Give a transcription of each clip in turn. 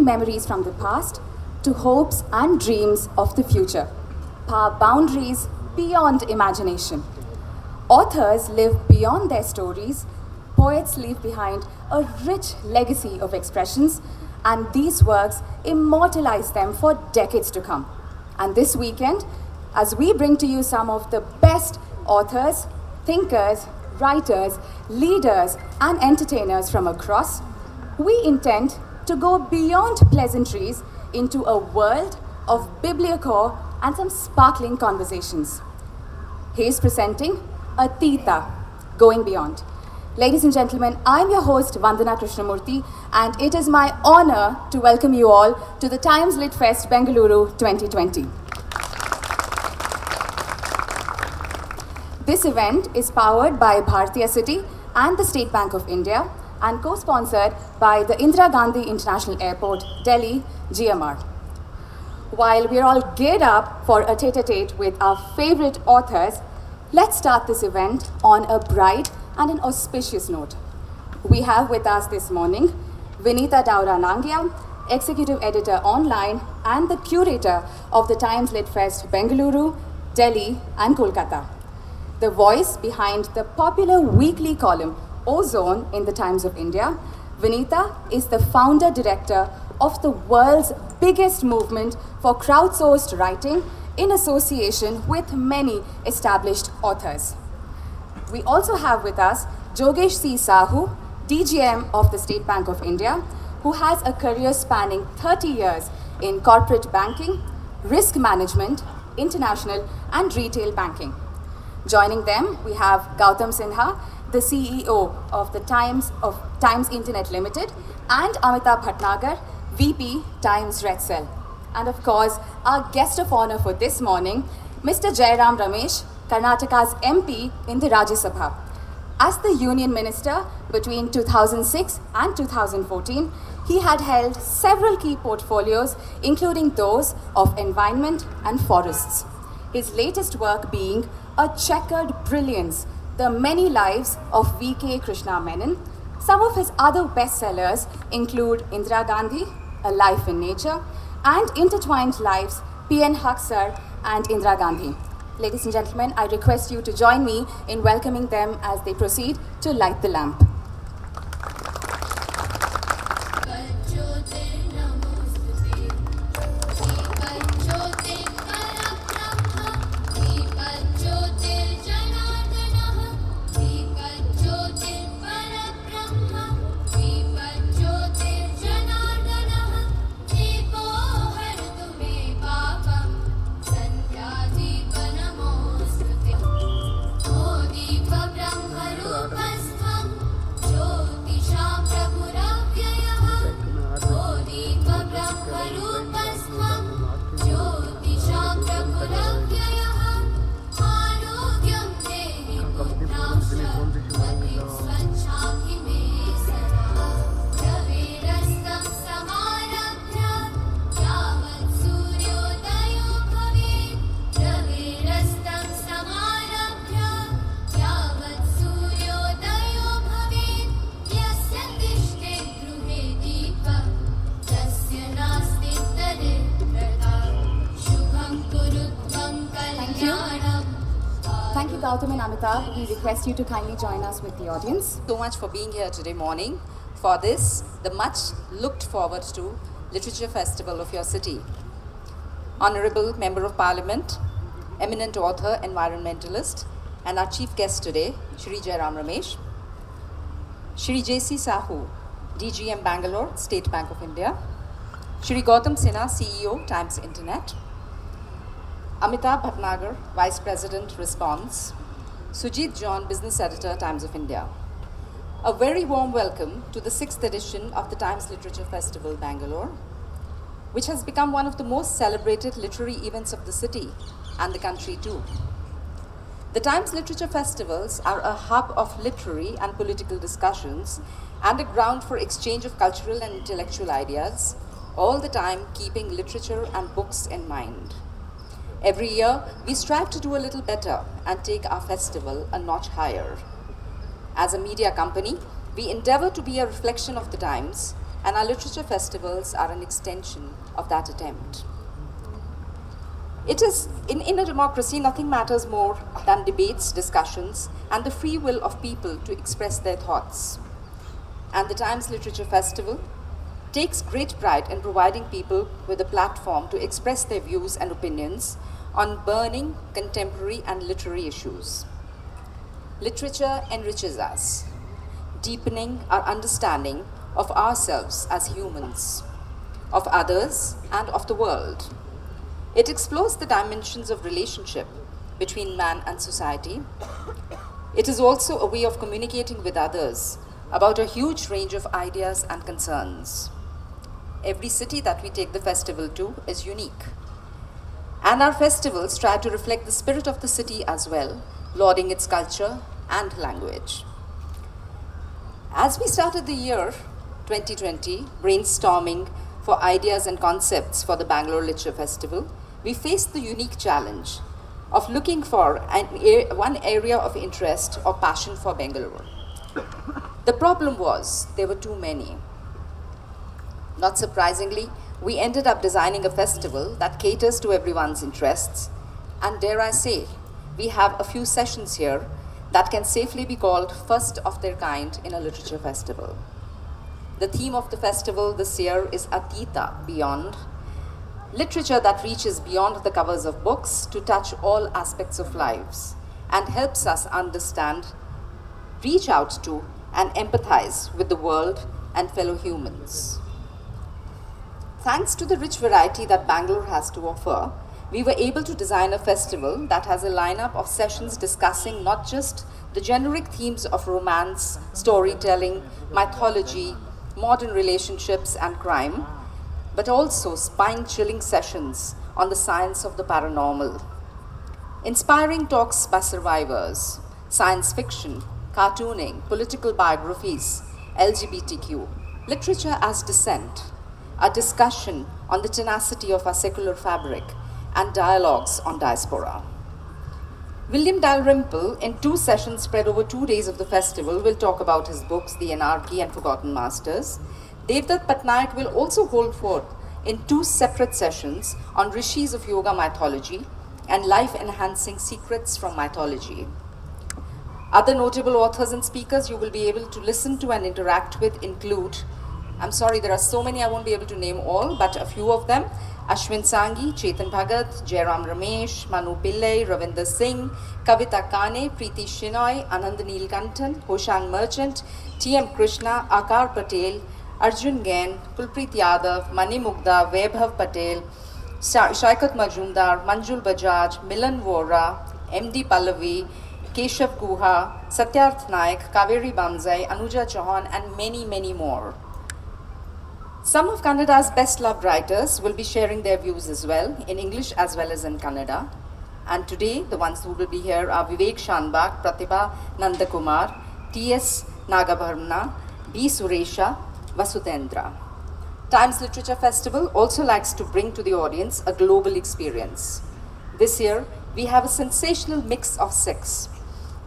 bring memories from the past to hopes and dreams of the future, power boundaries beyond imagination. Authors live beyond their stories, poets leave behind a rich legacy of expressions, and these works immortalize them for decades to come. And this weekend, as we bring to you some of the best authors, thinkers, writers, leaders, and entertainers from across, we intend to go beyond pleasantries into a world of bibliocore and some sparkling conversations. He is presenting Atita, Going Beyond. Ladies and gentlemen, I'm your host Vandana Krishnamurthy, and it is my honor to welcome you all to the Times Litfest Bengaluru 2020. This event is powered by Bharatiya City and the State Bank of India and co-sponsored by the Indira Gandhi International Airport, Delhi, GMR. While we're all geared up for a tete-a-tete with our favorite authors, let's start this event on a bright and an auspicious note. We have with us this morning Vinita Daura Nangia, Executive Editor Online and the Curator of the Times Litfest Bengaluru, Delhi and Kolkata. The voice behind the popular weekly column Ozone in the Times of India, Vinita is the founder-director of the world's biggest movement for crowdsourced writing in association with many established authors. We also have with us Jogesh C. Sahu, DGM of the State Bank of India, who has a career spanning 30 years in corporate banking, risk management, international and retail banking. Joining them, we have Gautam Sinha, the CEO of the Times Internet Limited, and Amitabh Bhatnagar, VP Times Red Cell. And of course, our guest of honor for this morning, Mr. Jairam Ramesh, Karnataka's MP in the Rajya Sabha. As the Union Minister between 2006 and 2014, he had held several key portfolios, including those of environment and forests. His latest work being A Checkered Brilliance, The Many Lives of V.K. Krishna Menon. Some of his other bestsellers include Indira Gandhi, A Life in Nature, and Intertwined Lives, P.N. Haksar and Indira Gandhi. Ladies and gentlemen, I request you to join me in welcoming them as they proceed to light the lamp. Gautam and Amitabh, we request you to kindly join us with the audience. So much for being here today morning for this, the much looked forward to Literature Festival of your city. Honorable Member of Parliament, eminent author, environmentalist, and our chief guest today, Shri Jairam Ramesh, Shri J.C. Sahu, DGM Bangalore, State Bank of India, Shri Gautam Sinha, CEO, Times Internet, Amitabh Bhatnagar, Vice President, Response, Sujit John, Business Editor, Times of India. A very warm welcome to the 6th edition of the Times Literature Festival, Bangalore, which has become one of the most celebrated literary events of the city and the country too. The Times Literature Festivals are a hub of literary and political discussions and a ground for exchange of cultural and intellectual ideas, all the time keeping literature and books in mind. Every year, we strive to do a little better and take our festival a notch higher. As a media company, we endeavor to be a reflection of the times, and our literature festivals are an extension of that attempt. It is, in a democracy, nothing matters more than debates, discussions, and the free will of people to express their thoughts. And the Times Literature Festival takes great pride in providing people with a platform to express their views and opinions on burning contemporary and literary issues. Literature enriches us, deepening our understanding of ourselves as humans, of others, and of the world. It explores the dimensions of relationship between man and society. It is also a way of communicating with others about a huge range of ideas and concerns. Every city that we take the festival to is unique. And our festivals try to reflect the spirit of the city as well, lauding its culture and language. As we started the year 2020, brainstorming for ideas and concepts for the Bangalore Literature Festival, we faced the unique challenge of looking for one area of interest or passion for Bengaluru. The problem was there were too many. Not surprisingly, we ended up designing a festival that caters to everyone's interests, and dare I say, we have a few sessions here that can safely be called first of their kind in a literature festival. The theme of the festival this year is Atita, Beyond, literature that reaches beyond the covers of books to touch all aspects of lives and helps us understand, reach out to, and empathize with the world and fellow humans. Thanks to the rich variety that Bangalore has to offer, we were able to design a festival that has a lineup of sessions discussing not just the generic themes of romance, storytelling, mythology, modern relationships, and crime, but also spine-chilling sessions on the science of the paranormal. Inspiring talks by survivors, science fiction, cartooning, political biographies, LGBTQ, literature as dissent, a discussion on the tenacity of our secular fabric, and dialogues on diaspora. William Dalrymple, in 2 sessions spread over 2 days of the festival, will talk about his books, The Anarchy and Forgotten Masters. Devdutt Patnaik will also hold forth in 2 separate sessions on rishis of yoga mythology and life-enhancing secrets from mythology. Other notable authors and speakers you will be able to listen to and interact with include, I'm sorry, there are so many I won't be able to name all, but a few of them: Ashwin Sangi, Chetan Bhagat, Jairam Ramesh, Manu Pillai, Ravinder Singh, Kavita Kane, Preeti Shinoy, Anand Neelkantan, Hoshang Merchant, T.M. Krishna, Akar Patel, Arjun Gain, Kulpreet Yadav, Mani Mugda, Vaibhav Patel, Shaikat Majumdar, Manjul Bajaj, Milan Vora, M.D. Pallavi, Keshav Guha, Satyarth Naik, Kaveri Bamzai, Anuja Chauhan, and many, many more. Some of Kannada's best-loved writers will be sharing their views as well, in English as well as in Kannada. And today, the ones who will be here are Vivek Shanbag, Pratibha Nandakumar, T.S. Nagabharmana, B. Suresha, Vasudendra. Times Literature Festival also likes to bring to the audience a global experience. This year, we have a sensational mix of 6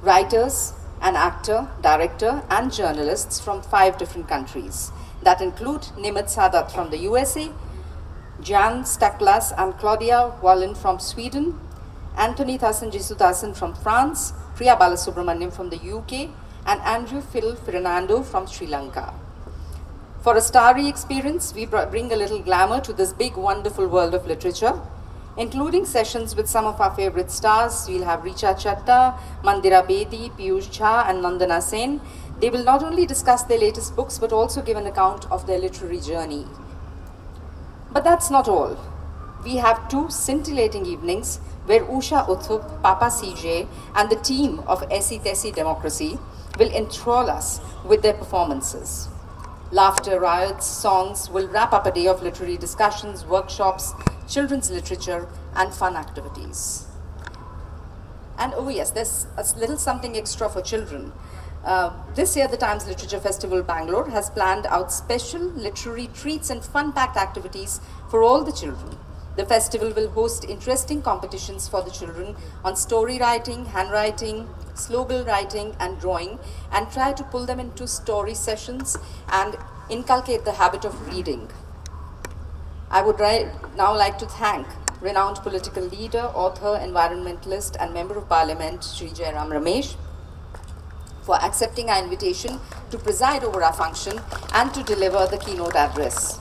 writers, an actor, director, and journalists from 5 different countries. That include Nimit Sadat from the USA, Jan Staklas and Claudia Wallin from Sweden, Anthony Thassen Jisudasan from France, Priya Balasubramaniam from the UK, and Andrew Phil Fernando from Sri Lanka. For a starry experience, we bring a little glamour to this big, wonderful world of literature, including sessions with some of our favorite stars. We'll have Richa Chatta, Mandira Bedi, Piyush Jha, and Nandana Sen. They will not only discuss their latest books, but also give an account of their literary journey. But that's not all. We have 2 scintillating evenings where Usha Uthup, Papa CJ, and the team of Aisi Tesi Democracy will enthrall us with their performances. Laughter, riots, songs will wrap up a day of literary discussions, workshops, children's literature, and fun activities. And oh yes, there's a little something extra for children. This year, the Times Literature Festival Bangalore has planned out special literary treats and fun-packed activities for all the children. The festival will host interesting competitions for the children on story writing, handwriting, slow bill writing, and drawing, and try to pull them into story sessions and inculcate the habit of reading. I would now like to thank renowned political leader, author, environmentalist, and Member of Parliament, Shri Jairam Ramesh, for accepting our invitation to preside over our function and to deliver the keynote address.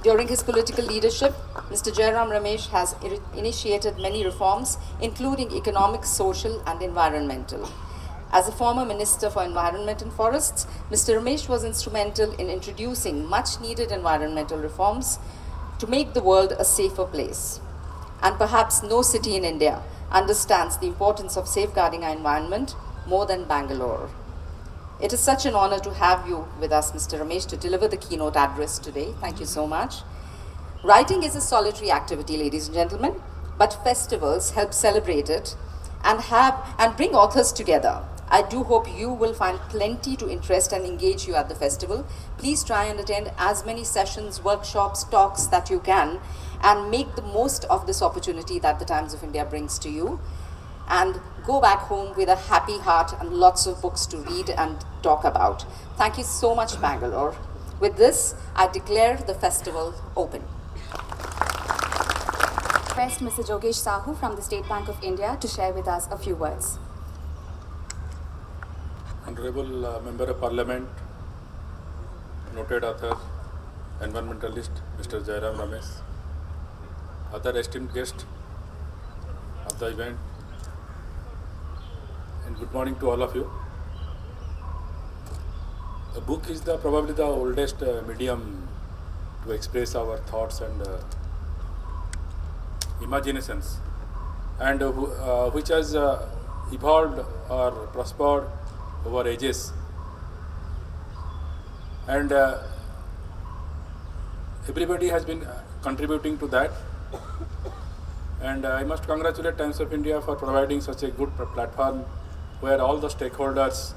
During his political leadership, Mr. Jairam Ramesh has initiated many reforms, including economic, social, and environmental. As a former Minister for Environment and Forests, Mr. Ramesh was instrumental in introducing much-needed environmental reforms to make the world a safer place. And perhaps no city in India understands the importance of safeguarding our environment more than Bangalore. It is such an honor to have you with us, Mr. Ramesh, to deliver the keynote address today. Thank you so much. Writing is a solitary activity, ladies and gentlemen, but festivals help celebrate it and bring authors together. I do hope you will find plenty to interest and engage you at the festival. Please try and attend as many sessions, workshops, talks that you can, and make the most of this opportunity that the Times of India brings to you. And go back home with a happy heart and lots of books to read and talk about. Thank you so much, Bangalore. With this, I declare the festival open. Request Mr. Jogesh Sahu from the State Bank of India to share with us a few words. Honorable Member of Parliament, noted author, environmentalist, Mr. Jairam Ramesh, other esteemed guests of the event, and good morning to all of you. The book is probably the oldest medium to express our thoughts and imaginations, and which has evolved or prospered over ages, and everybody has been contributing to that, and I must congratulate Times of India for providing such a good platform where all the stakeholders,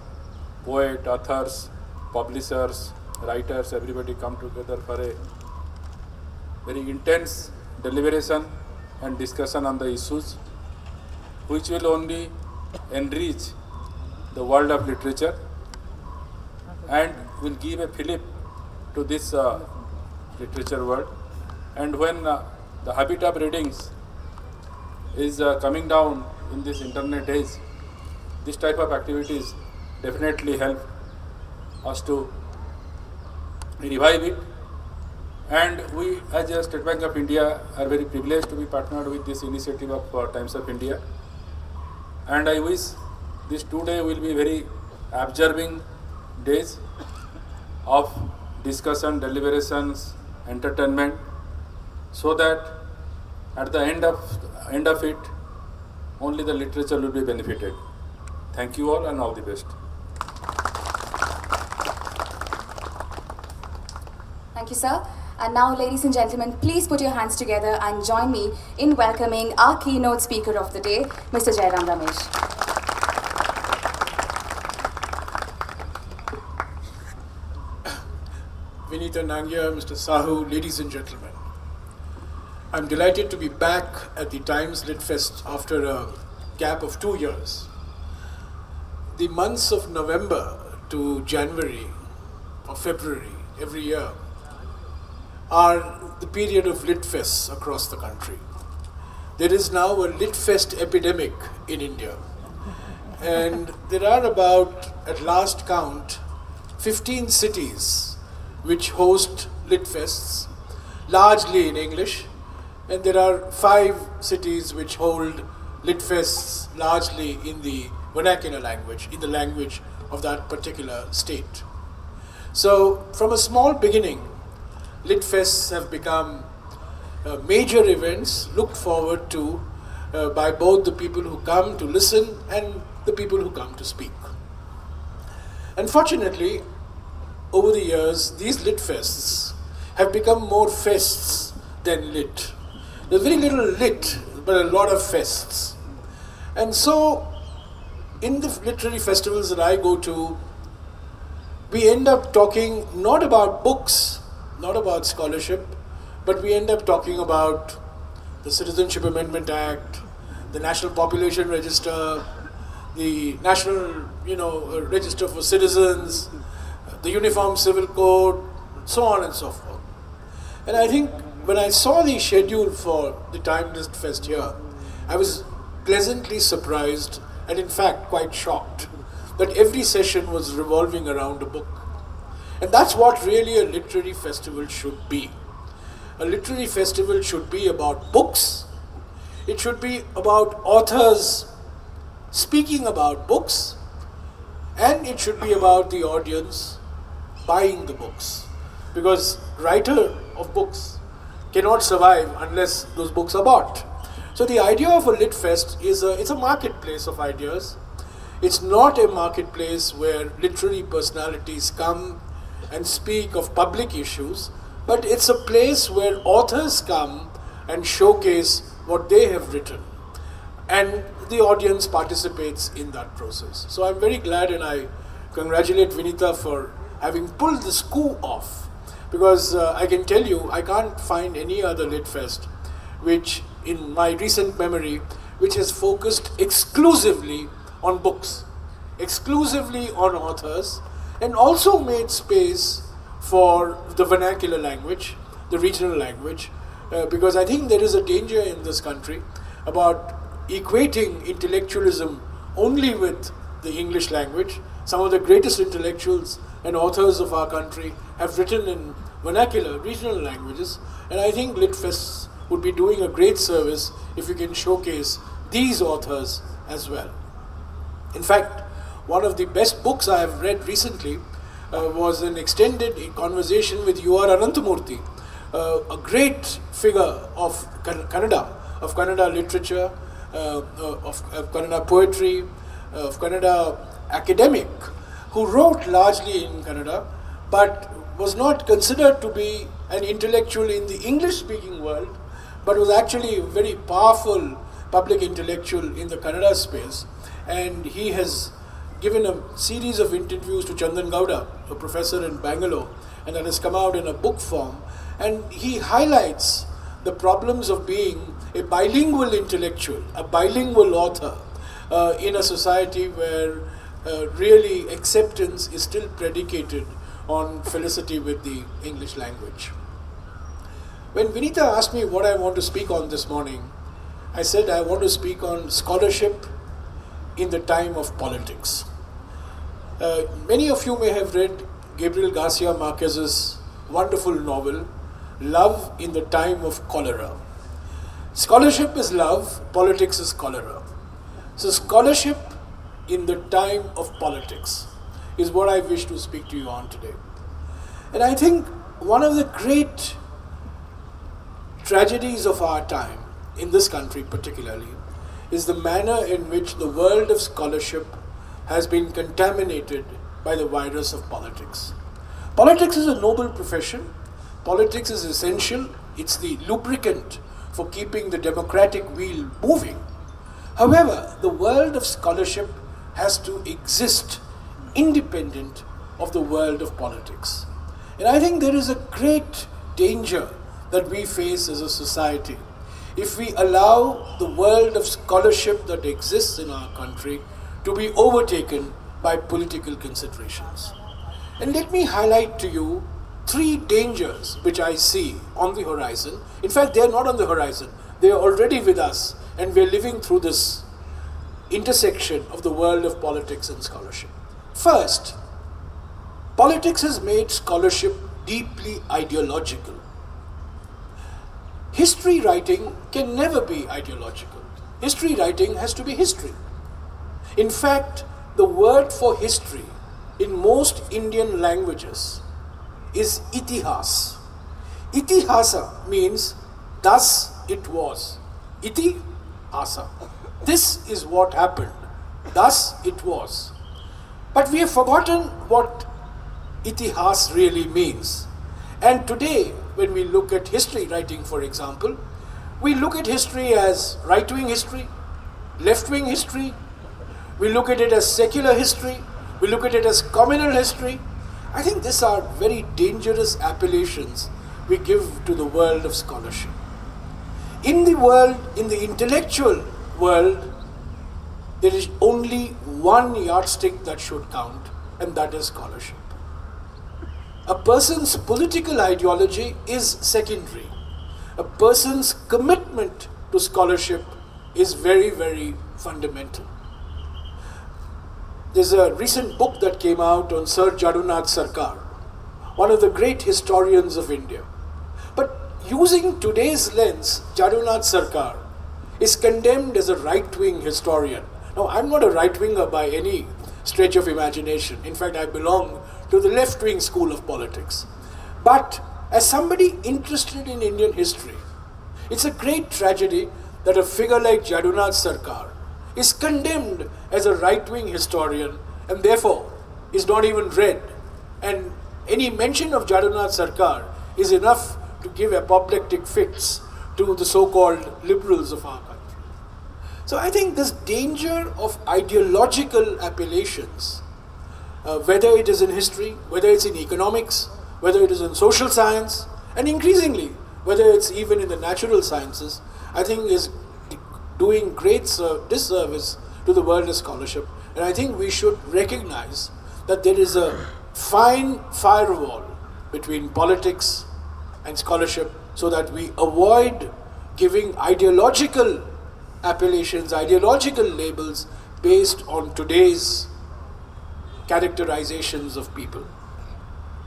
poets, authors, publishers, writers, everybody come together for a very intense deliberation and discussion on the issues which will only enrich the world of literature and will give a fillip to this literature world. And when the habit of readings is coming down in this internet age, this type of activities definitely help us to revive it. And we as a State Bank of India are very privileged to be partnered with this initiative of Times of India. And I wish this 2 days will be very absorbing days of discussion, deliberations, entertainment, so that at the end of it, only the literature will be benefited. Thank you all and all the best. Thank you, sir. And now, ladies and gentlemen, please put your hands together and join me in welcoming our keynote speaker of the day, Mr. Jairam Ramesh. Vinita Nangia, Mr. Sahu, ladies and gentlemen. I'm delighted to be back at the Times Litfest after a gap of 2 years. The months of November to January or February every year are the period of Litfests across the country. There is now a Litfest epidemic in India. And there are about, at last count, 15 cities which host Litfests, largely in English, and there are 5 cities which hold Litfests largely in the vernacular language, in the language of that particular state. So from a small beginning, Litfests have become major events looked forward to by both the people who come to listen and the people who come to speak. Unfortunately, over the years, these Litfests have become more fests than lit. There's very little lit, but a lot of fests. And so, in the literary festivals that I go to, we end up talking not about books, not about scholarship, but we end up talking about the Citizenship Amendment Act, the National Population Register, the National Register for Citizens, the Uniform Civil Code, so on and so forth. And I think when I saw the schedule for the Times Litfest here, I was pleasantly surprised and in fact quite shocked that every session was revolving around a book. And that's what really a literary festival should be. A literary festival should be about books. It should be about authors speaking about books, and it should be about the audience buying the books, because writer of books cannot survive unless those books are bought. So the idea of a Litfest is it's a marketplace of ideas. It's not a marketplace where literary personalities come and speak of public issues, but it's a place where authors come and showcase what they have written, and the audience participates in that process. So I'm very glad, and I congratulate Vinita for having pulled this coup off, because I can tell you, I can't find any other Litfest which, in my recent memory, which has focused exclusively on books, exclusively on authors, and also made space for the vernacular language, the regional language, because I think there is a danger in this country about equating intellectualism only with the English language. Some of the greatest intellectuals and authors of our country have written in vernacular, regional languages, and I think Litfests would be doing a great service if we can showcase these authors as well. In fact, one of the best books I have read recently was an extended conversation with U.R. Ananthamurthy, a great figure of Kannada literature, of Kannada poetry, of Kannada academic, who wrote largely in Kannada, but was not considered to be an intellectual in the English-speaking world, but was actually a very powerful public intellectual in the Kannada space. And he has given a series of interviews to Chandan Gowda, a professor in Bangalore, and that has come out in a book form. And he highlights the problems of being a bilingual intellectual, a bilingual author, in a society where really acceptance is still predicated on felicity with the English language. When Vinita asked me what I want to speak on this morning, I said I want to speak on scholarship in the time of politics. Many of you may have read Gabriel Garcia Marquez's wonderful novel, Love in the Time of Cholera. Scholarship is love, politics is cholera. So scholarship in the time of politics is what I wish to speak to you on today. And I think one of the great tragedies of our time, in this country particularly, is the manner in which the world of scholarship has been contaminated by the virus of politics. Politics is a noble profession. Politics is essential. It's the lubricant for keeping the democratic wheel moving. However, the world of scholarship has to exist independent of the world of politics. And I think there is a great danger that we face as a society if we allow the world of scholarship that exists in our country to be overtaken by political considerations. And let me highlight to you three dangers which I see on the horizon. In fact, they are not on the horizon. They are already with us, and we are living through this intersection of the world of politics and scholarship. First, politics has made scholarship deeply ideological. History writing can never be ideological. History writing has to be history. In fact, the word for history in most Indian languages is itihas. Itihasa means thus it was. Itihasa. This is what happened. Thus it was. But we have forgotten what itihas really means. And today, when we look at history writing, for example, we look at history as right-wing history, left-wing history, we look at it as secular history, we look at it as communal history. I think these are very dangerous appellations we give to the world of scholarship. In the world, in the intellectual world, there is only one yardstick that should count, and that is scholarship. A person's political ideology is secondary. A person's commitment to scholarship is very, very fundamental. There's a recent book that came out on Sir Jadunath Sarkar, one of the great historians of India. But using today's lens, Jadunath Sarkar is condemned as a right-wing historian. Now, I'm not a right-winger by any stretch of imagination. In fact, I belong to the left-wing school of politics. But as somebody interested in Indian history, it's a great tragedy that a figure like Jadunath Sarkar is condemned as a right-wing historian and therefore is not even read. And any mention of Jadunath Sarkar is enough to give apoplectic fits to the so-called liberals of our country. So I think this danger of ideological appellations, whether it is in history, whether it's in economics, whether it is in social science, and increasingly, whether it's even in the natural sciences, I think is doing great disservice to the world of scholarship. And I think we should recognize that there is a fine firewall between politics and scholarship so that we avoid giving ideological appellations, ideological labels based on today's characterizations of people.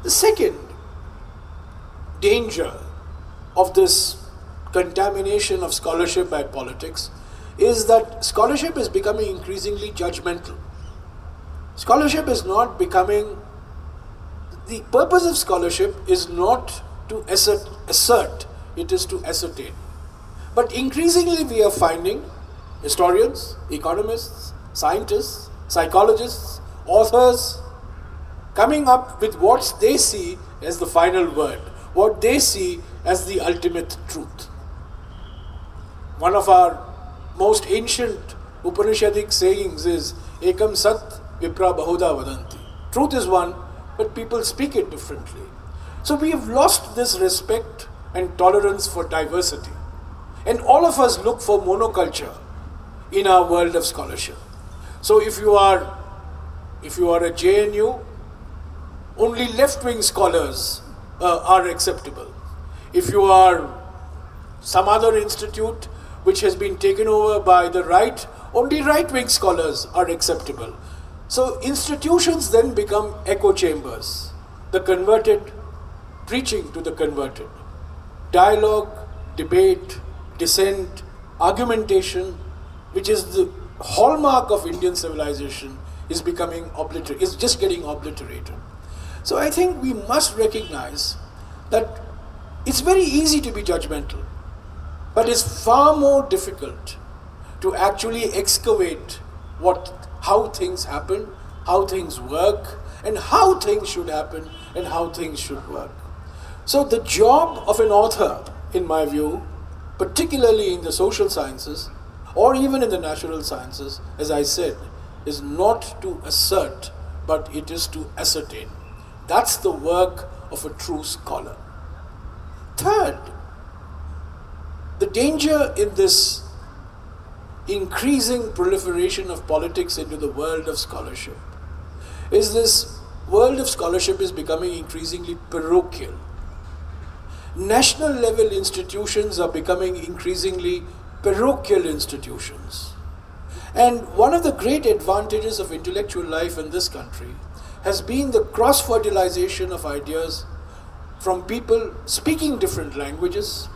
The second danger of this contamination of scholarship by politics is that scholarship is becoming increasingly judgmental. Scholarship is not becoming, the purpose of scholarship is not to assert, it is to ascertain. But increasingly we are finding historians, economists, scientists, psychologists, authors coming up with what they see as the final word, what they see as the ultimate truth. One of our most ancient Upanishadic sayings is Ekam Sat Vipra Bahuda Vadanti. Truth is one, but people speak it differently. So we have lost this respect and tolerance for diversity. And all of us look for monoculture in our world of scholarship. So if you are a JNU, only left-wing scholars are acceptable. If you are some other institute which has been taken over by the right, only right-wing scholars are acceptable. So institutions then become echo chambers. The converted preaching to the converted. Dialogue, debate, dissent, argumentation, which is the hallmark of Indian civilization, is just getting obliterated. So I think we must recognize that it's very easy to be judgmental, but it's far more difficult to actually excavate how things happen, how things work, and how things should happen, and how things should work. So the job of an author, in my view, particularly in the social sciences, or even in the natural sciences, as I said, is not to assert, but it is to ascertain. That's the work of a true scholar. Third, the danger in this increasing proliferation of politics into the world of scholarship is this world of scholarship is becoming increasingly parochial. National level institutions are becoming increasingly parochial institutions. And one of the great advantages of intellectual life in this country has been the cross-fertilization of ideas from people speaking different languages,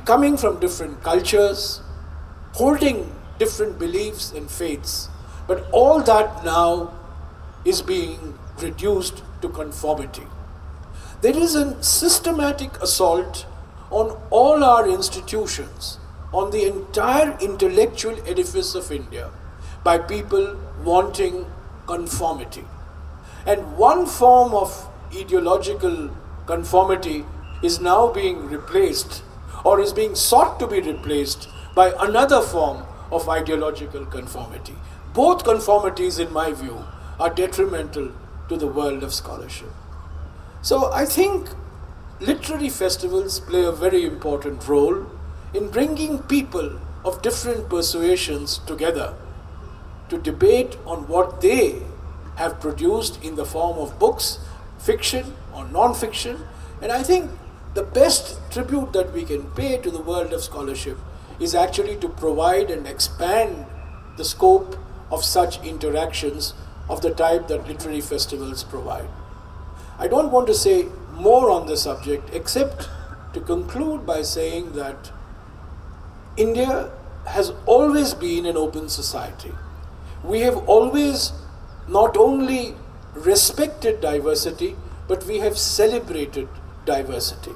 coming from different cultures, holding different beliefs and faiths. But all that now is being reduced to conformity. There is a systematic assault on all our institutions, on the entire intellectual edifice of India, by people wanting conformity. And one form of ideological conformity is now being replaced, or is being sought to be replaced, by another form of ideological conformity. Both conformities, in my view, are detrimental to the world of scholarship. So I think literary festivals play a very important role in bringing people of different persuasions together to debate on what they have produced in the form of books, fiction or non-fiction. And I think the best tribute that we can pay to the world of scholarship is actually to provide and expand the scope of such interactions of the type that literary festivals provide. I don't want to say more on the subject except to conclude by saying that India has always been an open society. We have always not only respected diversity, but we have celebrated diversity.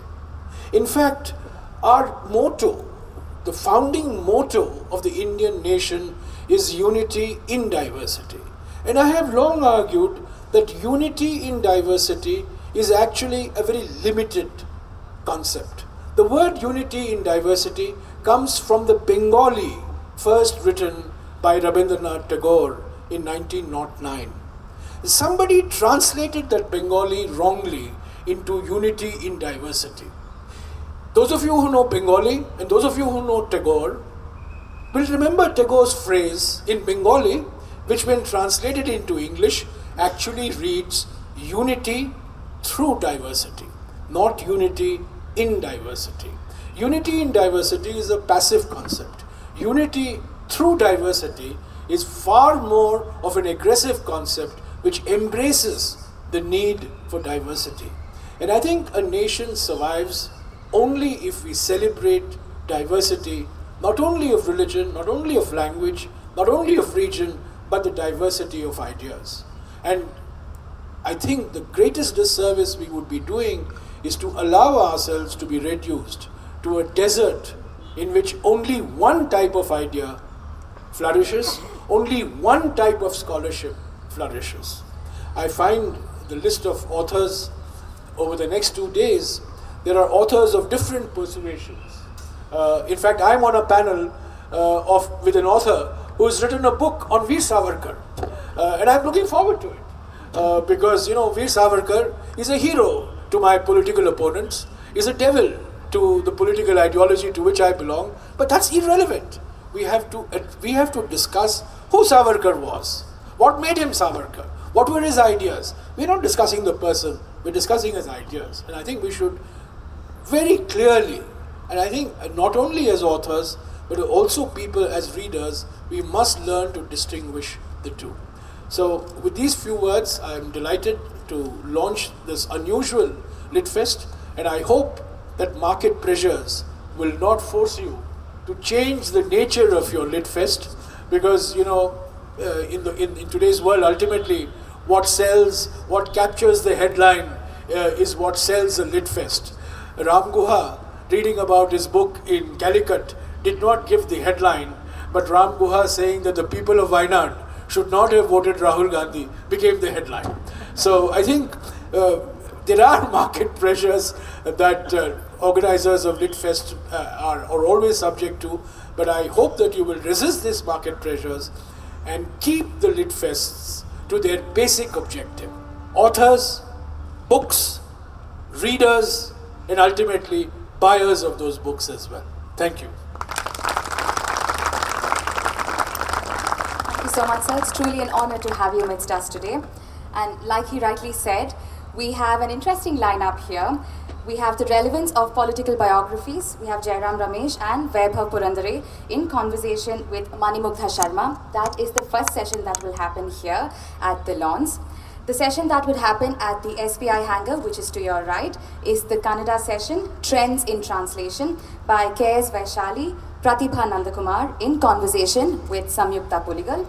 In fact, our motto, the founding motto of the Indian nation is unity in diversity. And I have long argued that unity in diversity is actually a very limited concept. The word unity in diversity comes from the Bengali, first written by Rabindranath Tagore in 1909. Somebody translated that Bengali wrongly into unity in diversity. Those of you who know Bengali and those of you who know Tagore will remember Tagore's phrase in Bengali, which when translated into English actually reads unity through diversity, not unity in diversity. Unity in diversity is a passive concept. Unity through diversity is far more of an aggressive concept which embraces the need for diversity. And I think a nation survives only if we celebrate diversity, not only of religion, not only of language, not only of region, but the diversity of ideas. And I think the greatest disservice we would be doing is to allow ourselves to be reduced to a desert in which only one type of idea flourishes, only one type of scholarship flourishes. I find the list of authors over the next 2 days, there are authors of different persuasions. In fact, I'm on a panel with an author who's written a book on Veer Savarkar. And I'm looking forward to it. Because, Veer Savarkar is a hero to my political opponents, is a devil to the political ideology to which I belong, but that's irrelevant. We have to discuss who Savarkar was, what made him Savarkar, what were his ideas. We're not discussing the person, we're discussing his ideas. And I think we should very clearly, and I think not only as authors, but also people as readers, we must learn to distinguish the two. So with these few words, I'm delighted to launch this unusual Litfest, and I hope that market pressures will not force you to change the nature of your Litfest, because in today's world, ultimately what sells, what captures the headline is what sells a Litfest. Ram Guha, reading about his book in Calicut, did not give the headline, but Ram Guha saying that the people of Wayanad should not have voted Rahul Gandhi became the headline. So I think there are market pressures that organizers of Litfest are always subject to, but I hope that you will resist these market pressures and keep the Litfests to their basic objective. Authors, books, readers, and ultimately buyers of those books as well. Thank you. Thank you so much, sir. It's truly an honor to have you amidst us today. And like he rightly said, we have an interesting lineup here. We have the relevance of political biographies. We have Jairam Ramesh and Vaibhav Purandare in conversation with Manimugdha Sharma. That is the first session that will happen here at the Lawns. The session that would happen at the SBI hangar, which is to your right, is the Kannada session, Trends in Translation, by K.S. Vaishali, Pratibha Nandakumar, in conversation with Samyukta Puligal.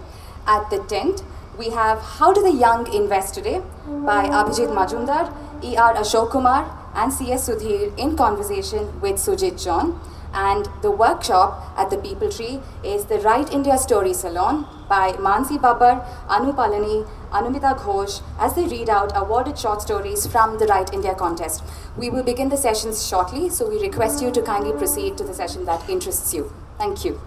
At the tent, we have How Do the Young Invest Today, by Abhijit Majumdar, E.R. Ashok Kumar, and C.S. Sudhir, in conversation with Sujit John. And the workshop at the People Tree is the Right India Story Salon by Mansi Babbar, Anu Palani, Anumita Ghosh, as they read out awarded short stories from the Right India contest. We will begin the sessions shortly, so we request you to kindly proceed to the session that interests you. Thank you.